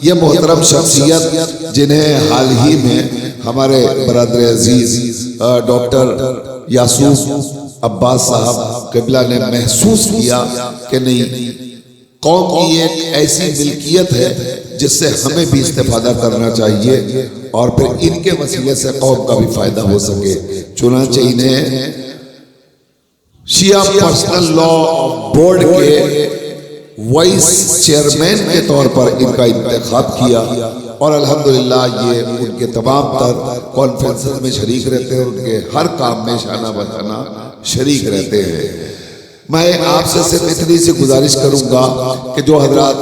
ये मोहतरम शख्सियत जिन्हें हाल ही में हमारे बरदर अजीज डॉक्टर यासूफ अब्बास साहब क़िबला ने महसूस किया कि नहीं, कौम की एक ऐसी मिल्कियत है जिससे हमें भी इस्तेफादा करना चाहिए और फिर इनके वसीले से कौम का भी फायदा हो सके। चुनांचे इन्हें शिया पर्सनल लॉ बोर्ड के वाइस चेयरमैन के तौर पर इनका इंतखाब किया और अल्हम्दुलिल्लाह ये उनके तमाम तर कॉन्फ्रेंस में शरीक रहते हैं, उनके हर काम में शाना बशाना शरीक रहते हैं। मैं आपसे सिर्फ इतनी सी गुजारिश करूंगा कि जो हजरात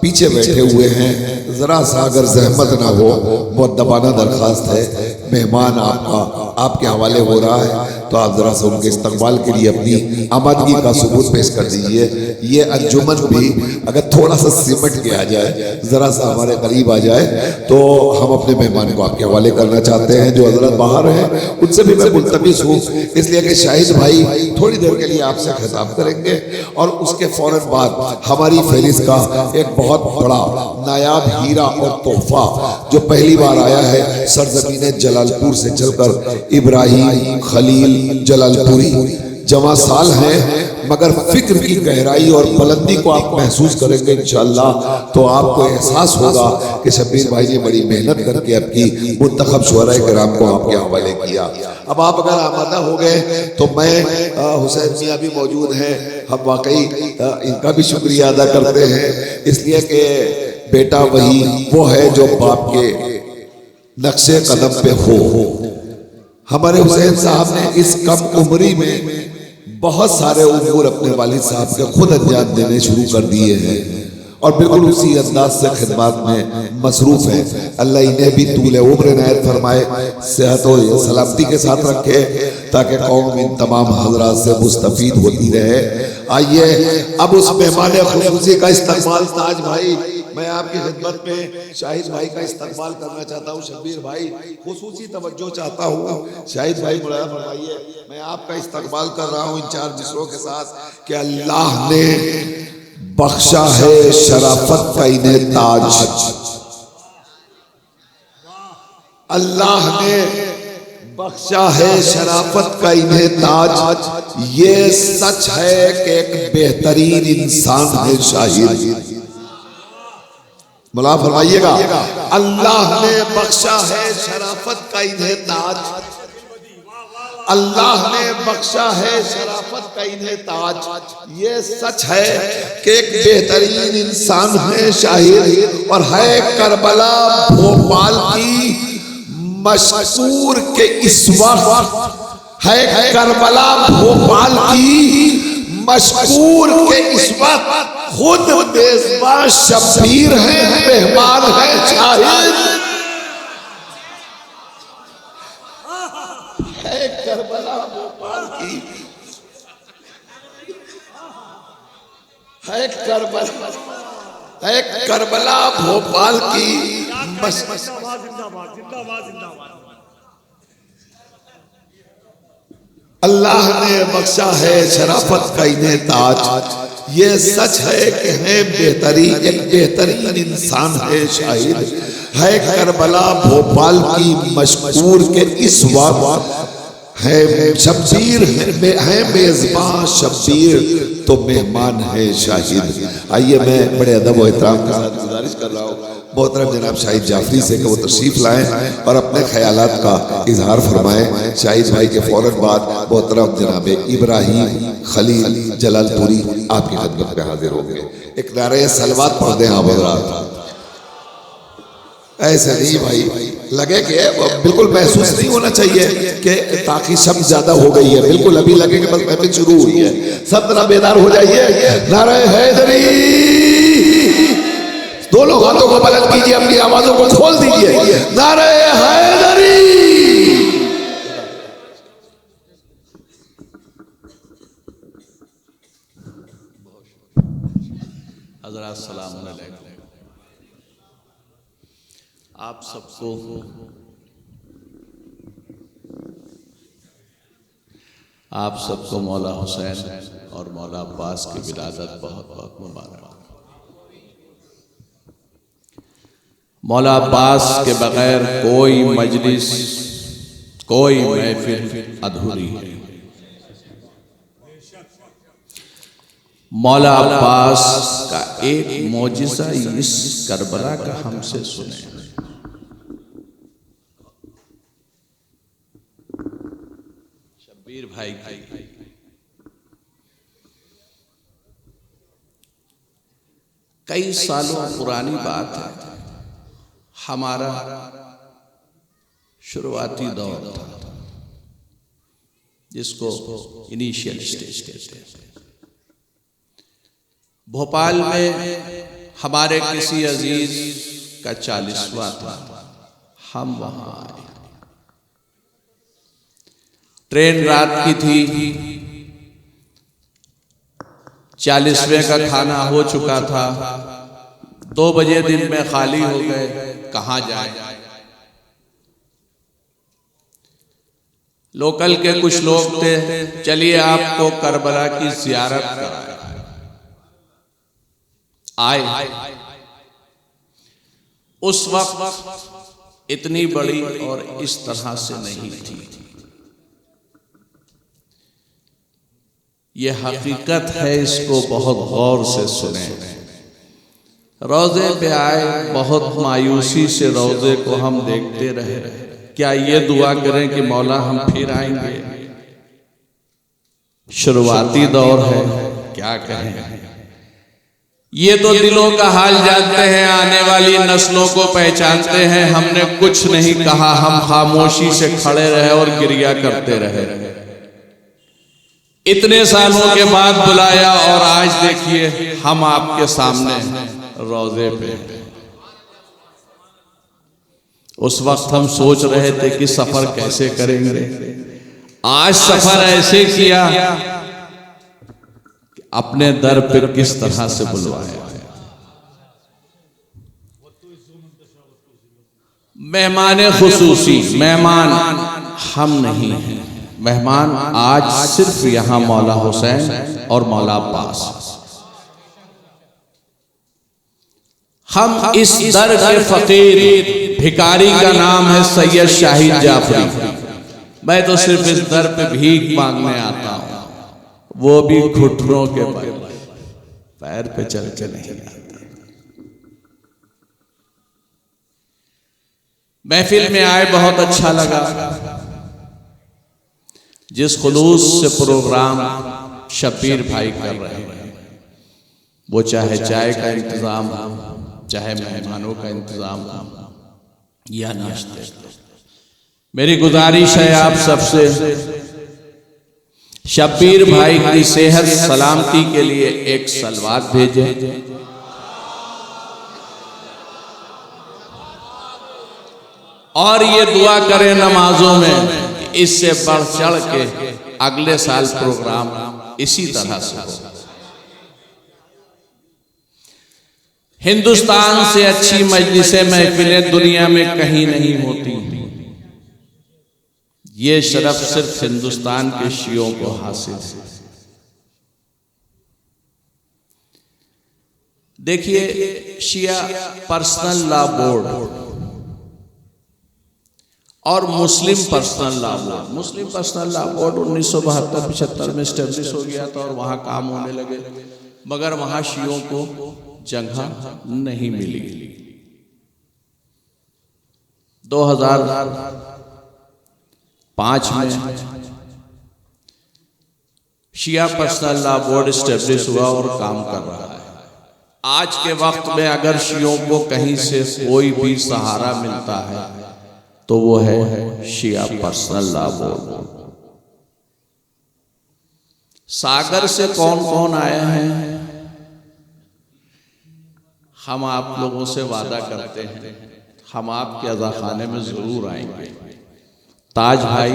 पीछे बैठे हुए हैं जरा सा अगर जहमत ना हो, मुअद्दबाना दरखास्त है, मेहमान आपके हवाले हो रहा है तो आप जरा सा उनके इस्तकबाल के लिए अपनी आमदगी का सबूत पेश कर दीजिए। ये अंजुमन भी अगर थोड़ा सा सिमट के आ जाए, जरा सा हमारे करीब आ जाए तो हम अपने मेहमान को आपके हवाले करना चाहते हैं। जो हजरत बाहर हैं उनसे भी मैं मुल्तमिस हूँ, इसलिए कि शाहिद भाई थोड़ी देर के लिए आपसे खिताब करेंगे और उसके फौरन बाद हमारी फहरिस्त का एक बहुत बड़ा नायाब हीरा और तोहफा जो पहली बार आया है सरजमीन जलालपुर से चलकर इब्राहिम खलील जलालपुरी जमा साल है, मगर फिक्र की गहराई और बुलंदी को आप महसूस करेंगे इंशाअल्लाह तो आपको एहसास होगा कि शब्बीर भाई ने बड़ी मेहनत करके आपकी मुंतखब शुअराए किराम को आपके हवाले किया। अब आप अगर आमादा हो गए तो मैं हुसैन मियां भी मौजूद हैं, हम वाकई इनका भी शुक्रिया अदा करते हैं, इसलिए कि बेटा वही वो है जो बाप के नक्शे कदम पे हो। हमारे हुसैन साहब ने इस कम उम्री में बहुत सारे उमूर अपने वालिद साहब के खुद अंजाम देने शुरू कर दिए हैं और बिल्कुल उसी अंदाज से खिदमत में मसरूफ है। अल्लाह इन्हें भी तूले उम्र इनायत फरमाए, सेहत और सलामती के साथ रखे ताकि कौम इन तमाम हजरात से मुस्तफीद होती रहे। आइए अब उस मेहमान खुसूसी का इस्तेमाल ताज भाई, मैं आपकी खिदमत में शाहिद भाई का इस्तकबाल करना चाहता हूँ। शब्बीर भाई खुसूसी तवज्जो चाहता हूँ, शाहिद भाई मुलाया फरमाइए। मैं आपका इस्तकबाल कर रहा हूँ इन चार मिसरों के साथ कि अल्लाह ने बख्शा है शराफत का इन्हें ताज, अल्लाह ने बख्शा है शराफत का इन्हें ताज, ये सच है कि एक बेहतरीन इंसान है शाहिद। मुला फरमाइएगा, अल्लाह ने बख्शा है शराफत का इन्हें ताज, अल्लाह ने बख्शा है शराफत का इन्हें ताज, ये सच है कि एक बेहतरीन इंसान है शाहिद और है करबला भोपाल की मशहूर के इस वक्त, है करबला भोपाल की मशहूर के इस वक्त खुद मेजबान शब्बीर है, मेहमान है शाहिद, है करबला भोपाल की, है करबला भोपाल की अल्लाह ने बख्शा है शराफत का इन्हें ताज, ये सच है कि है बेहतरीन एक बेहतरीन इंसान है शाहिद, है करबला भोपाल की मशहूर के इस वक्त है शब्बीर है मेजबान शब्बीर तो मेहमान है शाहिद। आइए मैं बड़े अदब और एहतराम के साथ गुजारिश कर रहा हूँ मोहतरम जनाब शाहिद जाफरी से कि वो तशरीफ लाएं और अपने ख्यालात का इजहार फरमाएं। शाहिद भाई के फौरन बाद मोहतरम जनाब इब्राहिम खलील जलालपुरी आपकी खिदमत में हाजिर होंगे। एक नारे सलवात पढ़ दें आप हज़रात। ऐसे नहीं भाई, लगे कि बिल्कुल महसूस नहीं होना चाहिए कि ताकि शब्द ज्यादा हो गई है, बिल्कुल अभी लगे कि बस महफिल शुरू हुई है। सब तरह बेदार हो जाइए। नारे हैदरी, दोनों हाथों को बुलंद कीजिए, अपनी आवाजों को खोल दीजिए। नारे हैदरी। हज़रात सलाम अलैकुम। आप सबको मौला हुसैन और मौला अब्बास की विलादत बहुत बहुत मुबारक। मौला अब्बास के बगैर कोई मजलिस, कोई महफिल अधूरी है। मौला अब्बास का एक मौजिज़ा इस करबला का हमसे सुने। शब्बीर भाई की कई सालों पुरानी बात है। हमारा शुरुआती दौर था, जिसको इनिशियल स्टेज कहते हैं। भोपाल में हमारे किसी अजीज का 40वां था। हम वहां आए। ट्रेन रात की थी। 40वें का खाना हो चुका था। 2 बजे दिन में खाली हो गए। कहां जाए? लोकल के कुछ लोग थे, चलिए आपको करबला की ज़ियारत कराए। आए। उस वक्त इतनी बड़ी और इस तरह से नहीं थी। ये हकीकत है, इसको बहुत गौर से सुने। रोजे पे आए, बहुत मायूसी से रोजे को हम देखते रहे। क्या ये दुआ करें कि मौला हम फिर आएंगे? शुरुआती दौर है, क्या कहें। ये तो दिलों का हाल जानते हैं, आने वाली नस्लों को पहचानते हैं। हमने कुछ नहीं कहा, हम खामोशी से खड़े रहे और गिरिया करते रहे। इतने सालों के बाद बुलाया और आज देखिए हम आपके सामने रोजे पे। उस वक्त हम सोच रहे थे कि सफर कैसे करेंगे। आज सफर ऐसे किया, अपने दर पर किस तरह से बुलवाया। मेहमान खुसूसी, मेहमान हम नहीं हैं। मेहमान आज सिर्फ यहां मौला हुसैन और मौला अब्बास। हम इस दर के फकीर, भिखारी का नाम है सैयद शाहिद जाफरी। मैं तो सिर्फ इस दर पे भीख मांगने आता हूं, वो भी घुटनों के बल, पैर पे चल के नहीं आता। महफिल में आए, बहुत अच्छा लगा। जिस खुलूस से प्रोग्राम शब्बीर भाई कर रहे हैं, वो चाहे चाय का इंतजाम, चाहे मेहमानों का इंतजाम या नाश्ते। मेरी गुजारिश है आप सबसे, शब्बीर भाई की सेहत सलामती के लिए एक सलवात भेजें। और ये दुआ करें नमाजों में, इससे बढ़ चढ़ के अगले साल प्रोग्राम इसी तरह से हो। हिंदुस्तान से अच्छी मजलिसें, महफिलें दुनिया में कहीं नहीं होती। ये शरफ सिर्फ हिंदुस्तान के शियों को हासिल है। देखिए, शिया पर्सनल लॉ बोर्ड और मुस्लिम पर्सनल लॉ बोर्ड, मुस्लिम पर्सनल लॉ बोर्ड 1972-75 में स्टेब्लिश हो गया था और वहां काम होने लगे, मगर वहां शियों को जगह नहीं मिली। 2005 में शिया पर्सनल लॉ बोर्ड स्टेब्लिश हुआ और काम कर रहा है। आज के वक्त में अगर शियों को कहीं से कोई भी सहारा मिलता है तो वो है शिया पर्सनल लॉ बोर्ड। सागर से कौन कौन आए हैं? हम आप लोगों से वादा करते हैं, हम आपके अज़ाखाने में जरूर आएंगे। ताज भाई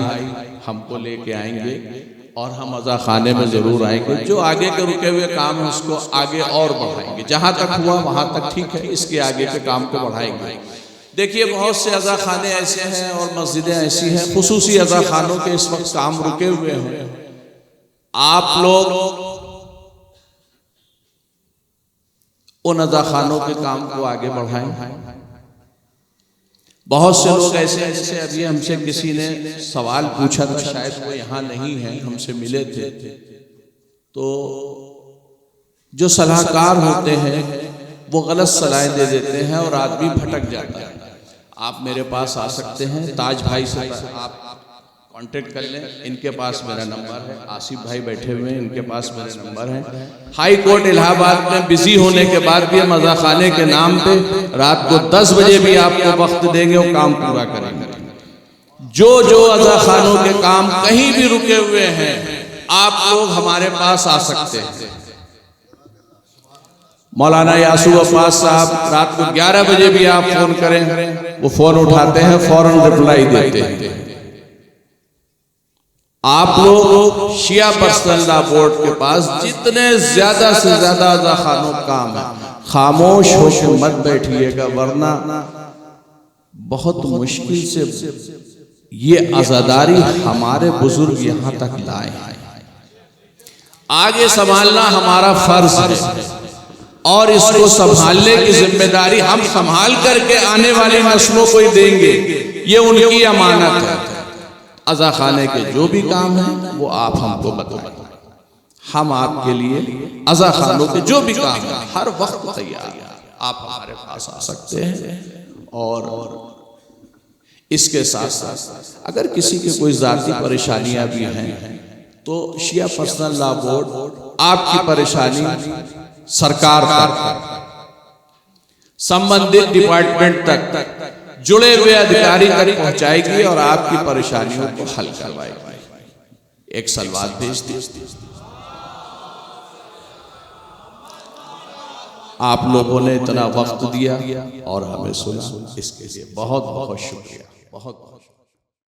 हमको लेके आएंगे और हम अज़ाखाने में जरूर आएंगे। जो आगे के रुके हुए काम है उसको आगे और बढ़ाएंगे। जहां तक हुआ वहां तक ठीक है, इसके आगे के काम को बढ़ाएंगे। देखिए, बहुत से अज़ाखाने ऐसे हैं और मस्जिदें ऐसी हैं, खुसूसी अज़ाखानों के इस वक्त काम रुके हुए हैं। आप लोग उन अज़ाखानों के काम को आगे बढ़ाएं। बहुत से लोग ऐसे हैं, जैसे अभी हमसे किसी ने सवाल पूछा था, शायद वो यहाँ नहीं है, हमसे मिले थे, तो जो सलाहकार होते हैं वो गलत सलाहें दे देते हैं और आदमी भटक जाता है। आप मेरे पास आ सकते हैं, ताज भाई से आप कांटेक्ट कर लें, इनके पास मेरा नंबर है, आसिफ भाई बैठे हुए हैं, इनके पास मेरे नंबर है। हाई कोर्ट इलाहाबाद में बिजी होने के बाद भी हम अज़ा खाने के नाम पे रात को 10 बजे भी आपको वक्त देंगे और काम पूरा करेंगे। जो अज़ा खानों के काम कहीं भी रुके हुए हैं, आप लोग हमारे पास आ सकते हैं। मौलाना यासूब अब्बास साहब रात को 11 बजे भी आप फोन करें, वो फोन उठाते हैं, फौरन रिप्लाई देते हैं। आप लोग शिया पर्सनल लॉ बोर्ड के पास जितने ज्यादा से ज्यादा अज़ा खानों काम है, खामोश होकर मत बैठिएगा, वरना बहुत मुश्किल से ये आजादारी हमारे बुजुर्ग यहां तक लाए हैं। आगे संभालना हमारा फर्ज है और इसको संभालने की जिम्मेदारी हम संभाल करके आने वाली नस्लों को ही देंगे, ये उनकी अमानत है। अज़ा खाने के जो भी काम है वो आप हमको बताएं, हम आपके लिए अज़ा खानों के जो भी काम है हर वक्त तैयार हैं, आप हमारे पास आ सकते हैं। और इसके साथ साथ अगर किसी के कोई ज़ाती परेशानियां भी हैं तो शिया पर्सनल लॉ बोर्ड आपकी परेशानी सरकार तक, संबंधित डिपार्टमेंट तक, जुड़े हुए अधिकारी तक पहुंचाएगी और आपकी परेशानियों को हल करवाएगी। एक सलवार भेज दी। आप लोगों ने इतना वक्त दिया और हमें सुना, इसके लिए बहुत बहुत शुक्रिया, बहुत बहुत।